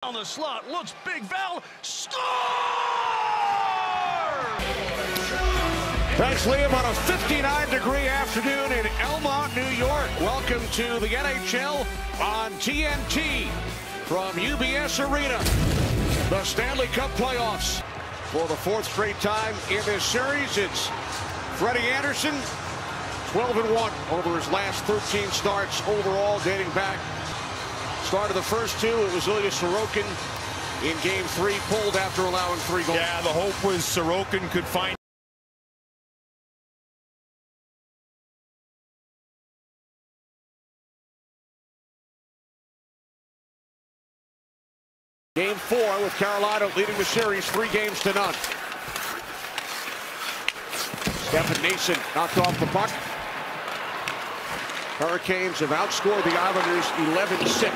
On the slot, looks big, Val, score! Thanks, Liam, on a 59-degree afternoon in Elmont, New York. Welcome to the NHL on TNT from UBS Arena. The Stanley Cup playoffs. For the fourth straight time in this series, it's Freddie Andersen, 12-1 over his last 13 starts overall, dating back. Start of the first two, it was Ilya Sorokin in Game 3, pulled after allowing 3 goals. Yeah, the hope was Sorokin could find. Game 4 with Carolina leading the series 3-0. Stefan Nousен knocked off the puck. Harrikeynz have outscored the Islanders 11-6.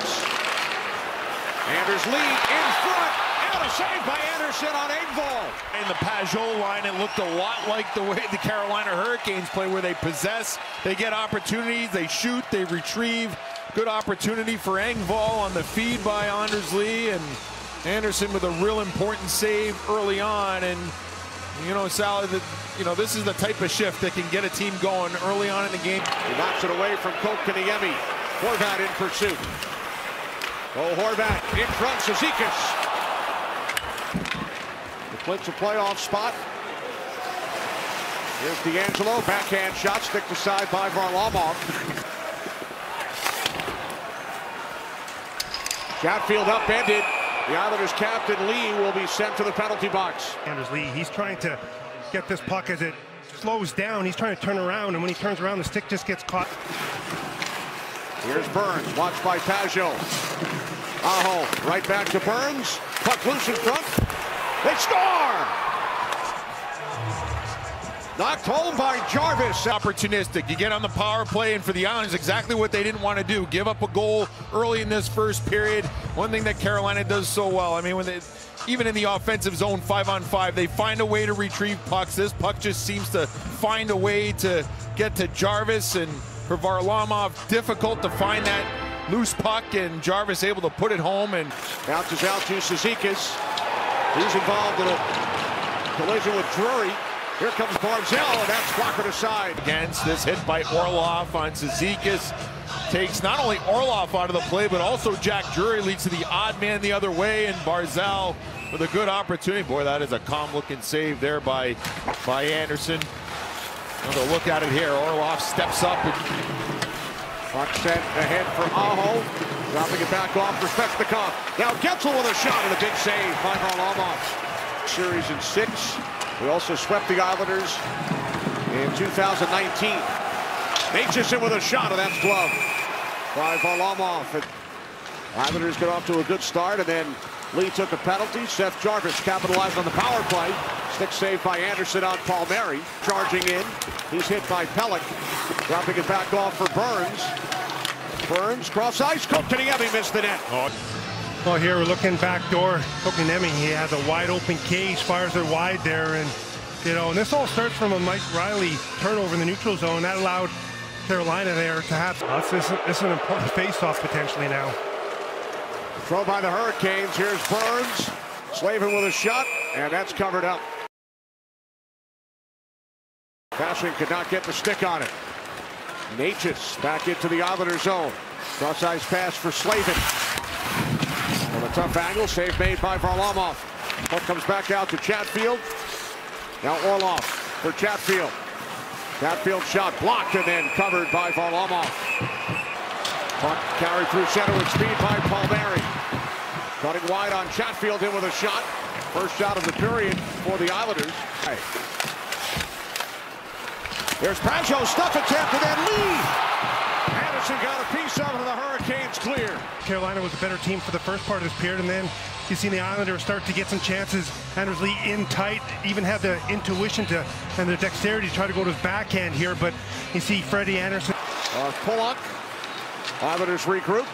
Anders Lee in front, and a save by Andersen on Engvall. In the Pajot line, it looked a lot like the way the Carolina Hurricanes play, where they possess, they get opportunities, they shoot, they retrieve. Good opportunity for Engvall on the feed by Anders Lee, and Andersen with a real important save early on. And you know, Sally, this is the type of shift that can get a team going early on in the game. He knocks it away from Kotkaniemi. Horvat in pursuit. Oh, Horvat in front, Cizikas. The clinch a playoff spot. Here's D'Angelo, backhand shot, stick to side by Varlamov. Chatfield upended. The Islanders captain Lee will be sent to the penalty box. Anders Lee, he's trying to get this puck as it slows down. He's trying to turn around, and when he turns around, the stick just gets caught. Here's Burns, watched by Pajot. Aho, right back to Burns. Puck loose in front. They score! Knocked home by Jarvis. Opportunistic. You get on the power play, and for the Islanders, exactly what they didn't want to do. Give up a goal early in this first period. One thing that Carolina does so well, I mean, when they, even in the offensive zone 5-on-5, they find a way to retrieve pucks. This puck just seems to find a way to get to Jarvis, and for Varlamov, difficult to find that loose puck, and Jarvis able to put it home. And bounces out to Cizikas. He's involved in a collision with Drury. Here comes Barzal, and that's blockered aside. Against this hit by Orlov on Cizikas. Takes not only Orlov out of the play, but also Jack Drury leads to the odd man the other way, and Barzal with a good opportunity. Boy, that is a calm-looking save there by Andersen. Another look at it here. Orlov steps up. Puck sent ahead for Aho. Dropping it back off for Svechnikov. Now Getzel with a shot and a big save by Varlamov. Series in 6. We also swept the Islanders in 2019. Aitchison with a shot, and that's glove by Varlamov. Islanders get off to a good start, and then Lee took a penalty. Seth Jarvis capitalized on the power play. Stick save by Andersen on Palmieri. Charging in. He's hit by Pelech. Dropping it back off for Burns. Burns cross ice. Kotkaniemi missed the net. Well, here we're looking back door. Kotkaniemi, he has a wide open cage, fires it wide there, and and this all starts from a Mike Riley turnover in the neutral zone. That allowed Carolina there to have. This is an important face-off potentially now. Throw by the Hurricanes. Here's Burns. Slavin with a shot, and that's covered up. Passing could not get the stick on it. Natchez back into the Islander zone. Cross-ice pass for Slavin. On a tough angle, save made by Varlamov. Puck comes back out to Chatfield. Now Orlov for Chatfield. Chatfield shot blocked and then covered by Varlamov. Puck carried through center with speed by Palmieri. Cutting wide on Chatfield, in with a shot. First shot of the period for the Islanders. Hey. There's Pajot, stuff attempt, and then Lee. Andersen got a piece of it, and the Hurricanes clear. Carolina was a better team for the first part of this period, and then you've seen the Islanders start to get some chances. Anders Lee in tight, even had the intuition and the dexterity to try to go to his backhand here, but you see Freddie Andersen. Pollock. Islanders regroup.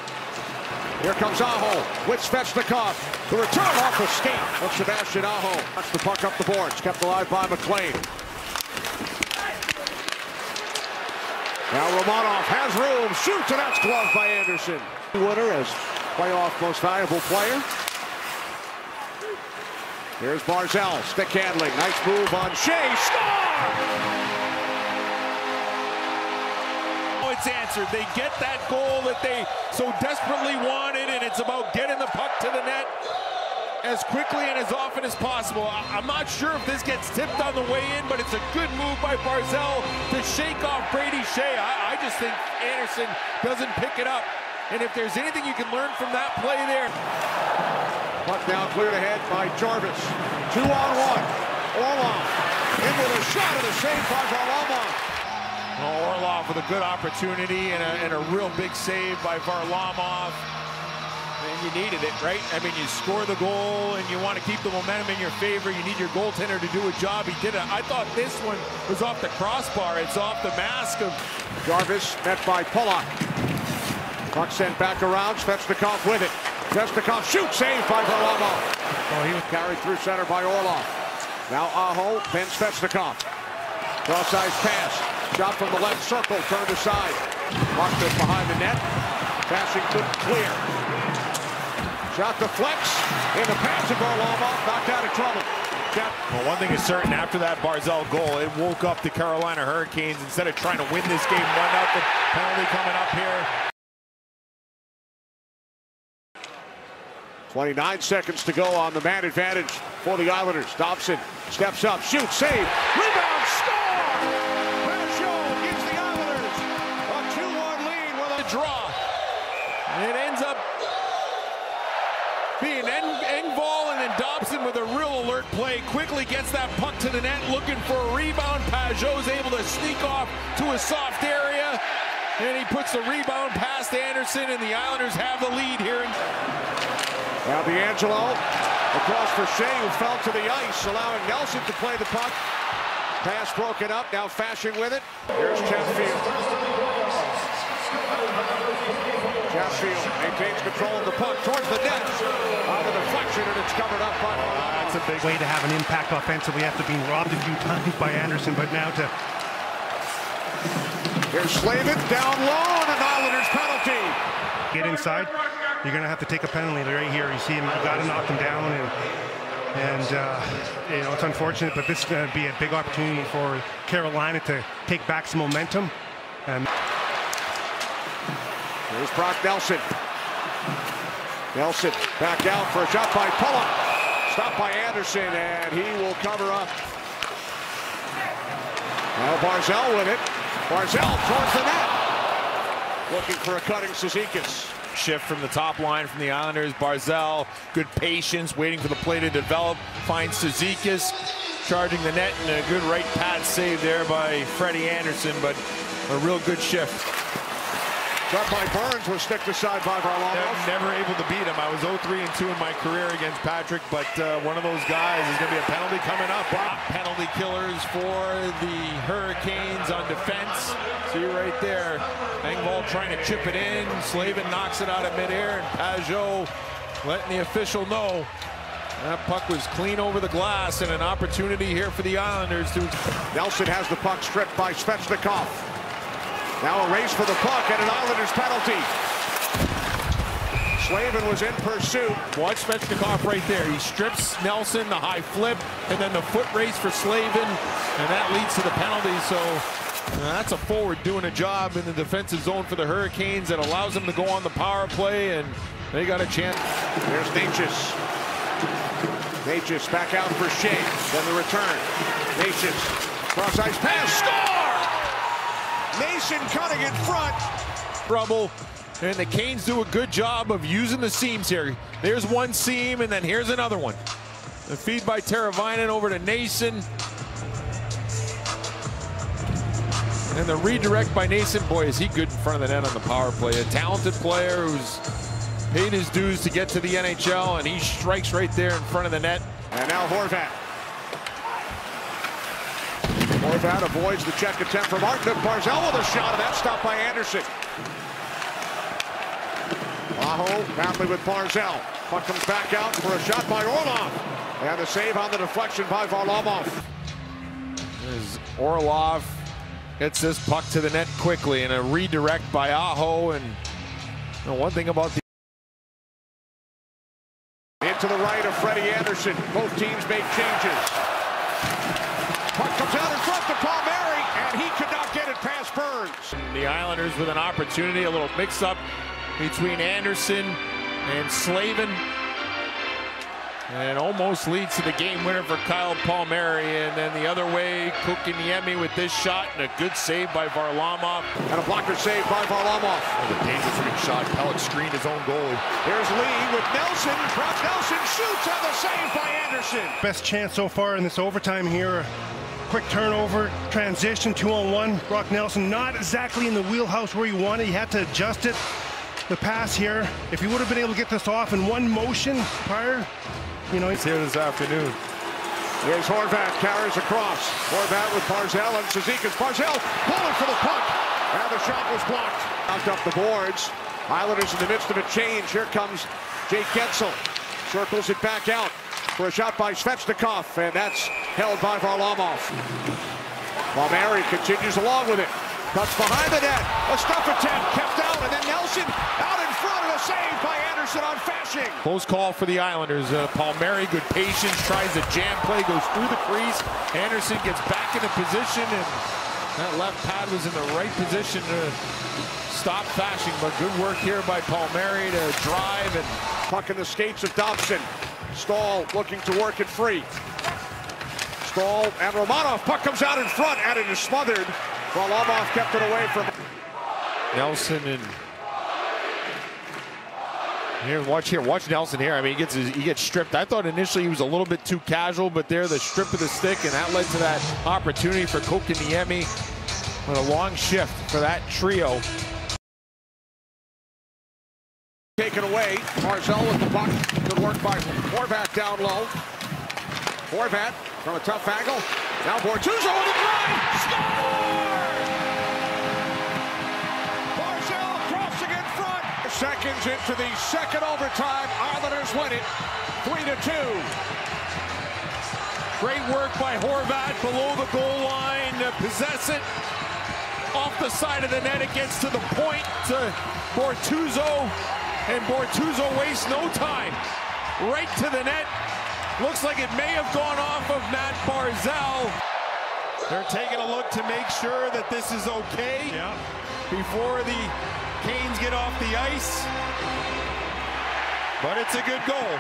Here comes Aho with Svechnikov. The return off the skate of Sebastian Aho. Knocks the puck up the boards, kept alive by McLean. Now Romanov has room, shoots, and that's gloved by Andersen. Winner as playoff most valuable player. Here's Barzal, stick handling, nice move on Shea, score! It's answered. They get that goal that they so desperately wanted, and it's about getting the puck to the net as quickly and as often as possible. I'm not sure if this gets tipped on the way in, but it's a good move by Barzal to shake off Brady Shea. I just think Anderson doesn't pick it up, and if there's anything you can learn from that play there. Puck now cleared ahead by Jarvis. 2-on-1. Orlov in with a shot of the save by Varlamov. Oh, Orlov with a good opportunity and a real big save by Varlamov. And you needed it, right? I mean, you score the goal and you want to keep the momentum in your favor. You need your goaltender to do a job. He did it. I thought this one was off the crossbar. It's off the mask of Jarvis met by Pollock. Puck sent back around. Svechnikov with it. Svechnikov shoots, saved by Varlamov. Oh, he was carried through center by Orlov. Now Aho, then Svechnikov. Cross-ice pass. Shot from the left circle, turned aside. Marked it behind the net. Passing couldn't clear. Shot deflects. In the pass of Varlamov, knocked out of trouble. Well, one thing is certain, after that Barzal goal, it woke up the Carolina Hurricanes. Instead of trying to win this game 1-0, penalty coming up here. 29 seconds to go on the man advantage for the Islanders. Dobson steps up, shoots, save, rebound, score! Pajot gives the Islanders a 2-1 lead with a draw. And it ends up being Engvall, and then Dobson with a real alert play quickly gets that puck to the net, looking for a rebound. Pajot's able to sneak off to a soft area, and he puts the rebound past Anderson, and the Islanders have the lead here. Now D'Angelo across for Shea, who fell to the ice, allowing Nelson to play the puck. Pass broken up, now Fasching with it. Here's Chatfield. Chatfield maintains control of the puck towards the net. On the deflection, and it's covered up by That's a big way to have an impact offensively after being robbed a few times by Anderson, but now to... Here's Slavin down low, and an Islanders penalty. Get inside, you're going to have to take a penalty right here. You see him, you got to knock him down, and you know, it's unfortunate, but this is going to be a big opportunity for Carolina to take back some momentum. Here's Brock Nelson. Nelson back out for a shot by Pollock. Stopped by Anderson, and he will cover up. Now Barzal with it. Barzal towards the net. Looking for a cutting Cizikas. Shift from the top line from the Islanders. Barzal, good patience, waiting for the play to develop. Finds Cizikas, charging the net, and a good right pad save there by Freddie Anderson, but a real good shift. Shot by Burns was sticked aside by Varlamov. Never able to beat him. I was 0-3-2 in my career against Patrick, but one of those guys is going to be a penalty coming up. Penalty killers for the Hurricanes on defense. See right there, Engvall trying to chip it in. Slavin knocks it out of midair, and Pajot letting the official know that puck was clean over the glass, and an opportunity here for the Islanders to... Nelson has the puck stripped by Svechnikov. Now a race for the puck and an Islanders penalty. Slavin was in pursuit. Watch Svechnikov right there. He strips Nelson, the high flip, and then the foot race for Slavin, and that leads to the penalty. So that's a forward doing a job in the defensive zone for the Hurricanes that allows them to go on the power play, and they got a chance. There's Natchez. Natchez back out for Shea. Then the return. Natchez, cross-ice pass, score! Mason cutting in front. Trouble, and the Canes do a good job of using the seams here. There's one seam, and then here's another one. The feed by Teravainen over to Nason. And the redirect by Nason. Boy, is he good in front of the net on the power play. A talented player who's paid his dues to get to the NHL, and he strikes right there in front of the net. And now Horvat. Horvat avoids the check attempt from Martin. Barzal with a shot, and that's stopped by Anderson. Aho battling with Barzal. Puck comes back out for a shot by Orlov. And a save on the deflection by Varlamov. As Orlov gets this puck to the net quickly, and a redirect by Aho. And one thing about the to the right of Freddie Anderson. Both teams make changes. Puck comes out in front to Palmieri, and he could not get it past Burns. The Islanders with an opportunity, a little mix-up between Anderson and Slavin. And almost leads to the game winner for Kyle Palmieri. And then the other way, Kotkaniemi with this shot and a good save by Varlamov. And a blocker save by Varlamov. The dangerous looking shot. Pellet screened his own goalie. Here's Lee with Nelson. Brock Nelson shoots on the save by Anderson. Best chance so far in this overtime here. Quick turnover, transition, 2-on-1. Brock Nelson not exactly in the wheelhouse where he wanted. He had to adjust it. The pass here, if he would have been able to get this off in one motion prior, you know, he's here this afternoon. Here's Horvat, carries across. Horvat with Barzal and Cizikas. Barzal pulling for the puck. And the shot was blocked. Knocked up the boards. Islanders in the midst of a change. Here comes Jake Gensel. Circles it back out for a shot by Svechnikov. And that's held by Varlamov. Palmieri continues along with it. Cuts behind the net. A stuff attempt kept out. And then Nelson out in front of a save by Anderson on Fasching. Close call for the Islanders. Palmieri, good patience, tries a jam play, goes through the crease. Anderson gets back into position, and that left pad was in the right position to stop Fasching. But good work here by Palmieri to drive. And puck in the skates of Dobson. Stahl looking to work it free. Stahl and Romanov. Puck comes out in front, and it is smothered. Varlamov kept it away from Nelson. And watch Nelson here. I mean, he gets stripped. I thought initially he was a little bit too casual, but there the strip of the stick, and that led to that opportunity for Kotkaniemi. What a long shift for that trio. Taken away. Barzal with the puck. Good work by Horvat down low. Horvat from a tough angle. Now Bortuzzo with the drive. Score! Barzal crossing in front. Seconds into the second overtime. Islanders win it 3-2. Great work by Horvat below the goal line to possess it. Off the side of the net, it gets to the point to Bortuzzo. And Bortuzzo wastes no time. Right to the net. Looks like it may have gone off of Matt Barzal. They're taking a look to make sure that this is okay before the Canes get off the ice. But it's a good goal.